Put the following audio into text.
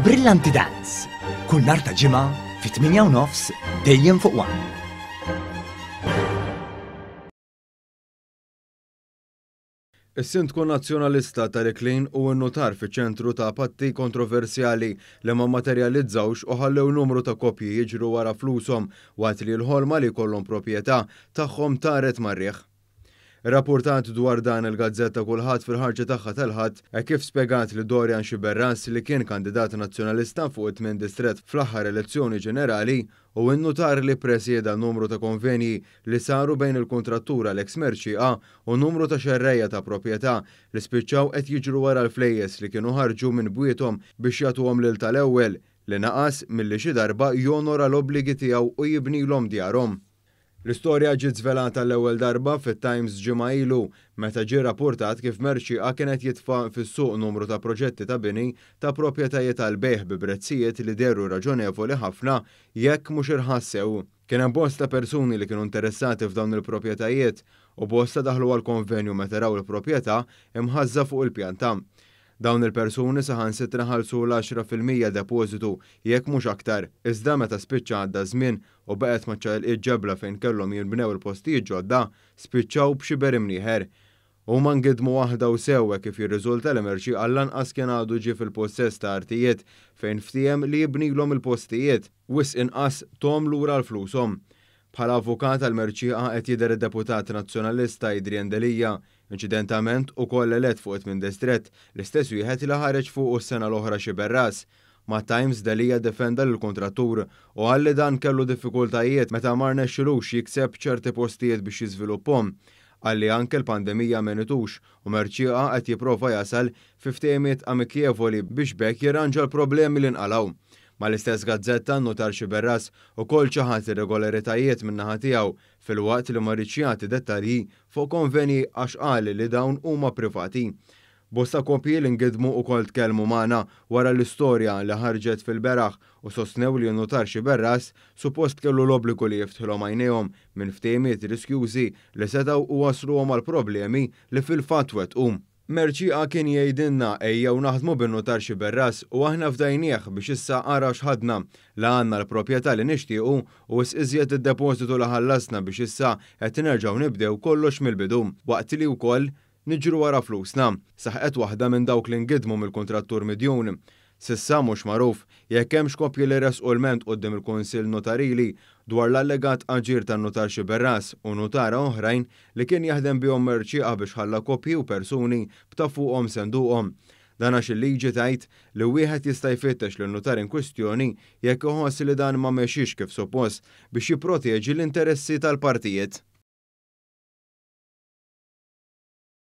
Brillanti Dance, kull nhar ta' ġimgħa fit-8:30 dejjem fuq One. Is-Sindku Nazzjonalista tal-Iklin u n-notar fiċ-ċentru ta' patti kontroversjali li ma materjalizzawx u ħallew numru ta' kopji jiġru wara flushom waqt li l-ħolma li jkollhom proprjetà tagħhom taret marrieħ. Rapportat dwar dan il-Gazzetta Kulħadd fil-ħarġa tagħha tal-ħadd kif spjegat li Dorian Xiberras li kien kandidat nazzjonalista fuq it-8 distrett fl-aħħar elezzjoni ġenerali u n-notar li presjeda numru ta' konvenji li saru bejn il-kontrattura l-eks Merċieqa u numru ta' xerrejja ta' proprjetà li spiċċaw qed jiġru wara l-flejjes li kienu ħarġu minn bwiethom biex jagħtuhom lil tal-ewwel li naqas milli xi darba jonora l-obbligi tiegħu u jibnilhom djarhom. L-istorja ġiet żvelata l-ewwel darba fit-Times ġimgħa ilu meta ġie rrappurtat kif Merċieqa kienet jitfa' fis-suq numru ta' proġetti ta' bini ta' proprjetajiet tal-bejħ bi prezzijiet li deru raġonevoli ħafna jekk mhux irħas sew. Kien hemm bosta persuni li kienu interessati f'dawn il-proprjetajiet u bosta daħlu għal konvenju meta raw il-proprjetà imħażża fuq il-pjanta. Dawn il-persuni saħansitra ħallsu l-10% depożitu jekk mhux aktar, iżda meta spiċċa għadda żmien u baqgħet maċċaqilqiet ġebla fejn kellhom jinbnew il-postijiet ġodda, spiċċaw b'xi berim ieħor. Huma ngidmu waħda u sewwa kif jirriżulta li Merċieqa lanqas kien għadu ġie fil-possess ta' artijiet fejn ftiem li jibnilhom il-postijiet wisq inqas tom lura l-flushom. Bħala avukat għal-Merċieqa qed jidher id-deputat nazzjonalista Adrian Delija, inċidentament ukoll elett fuq it-8 distrett l-istess wieħed li ħareġ fuq s-sena l-oħra Xiberras. Ma' Times Delija defenda lill-kontrattur u qal li dan kellu diffikultajiet meta ma rnexxilux jikseb ċerti postijiet biex jiżviluppahom. Qal li anke l-pandemija m'għenitux u Merċieqa qed jipprova jasal fi ftehimiet amikjevoli biex bekk jirranġa l-problemi li nqalgħu. Mal-istess gazzetta n-notar Xiberras ukoll ċaħat irregolaritajiet min-naħa tiegħu filwaqt li ma rridx jagħti dettalji fuq konvenji għax qal li dawn huma privati. Bosta kopji li ngidmu ukoll tkellmu magħna wara l-istorja li ħarġet fil-beraħ u sostnew li n-notar Xiberras suppost kellu l-obbligu li jiftħilhom għajnejhom minn ftehimiet riskjużi li setgħu wasluhom għal problemi li fil-fatt wettqu. Merċieqa kien jgħidilna ejjew naħdmu bin-notar Xiberras u aħna fdajnieh biex issa ara x'ħadna la għandna l-proprjetà li nixtiequ u iżjed id-depożitu li ħallasna biex issa qed nerġgħu nibdew kollox mill-bidu waqt li wkoll niġru wara flusna. Saħqet waħda minn dawk li ngidmu mill-kontrattur midjun. S'issa mhux magħruf jekk hemmx kopji li resqu l-ment quddiem il-Kunsill Notarili dwar l-allegat aġir tan-notar Xiberras u notara oħrajn li kien jaħdem bihom Merċieqa biex ħalla kopji u persuni b'ta' fuqhom senduqhom. Dan għax il-liġi tgħid li wieħed jista' jfittex lin-notar in kwistjoni jekk iħoss li dan ma mexxix kif suppost biex jipproteġi l-interessi tal-partijiet.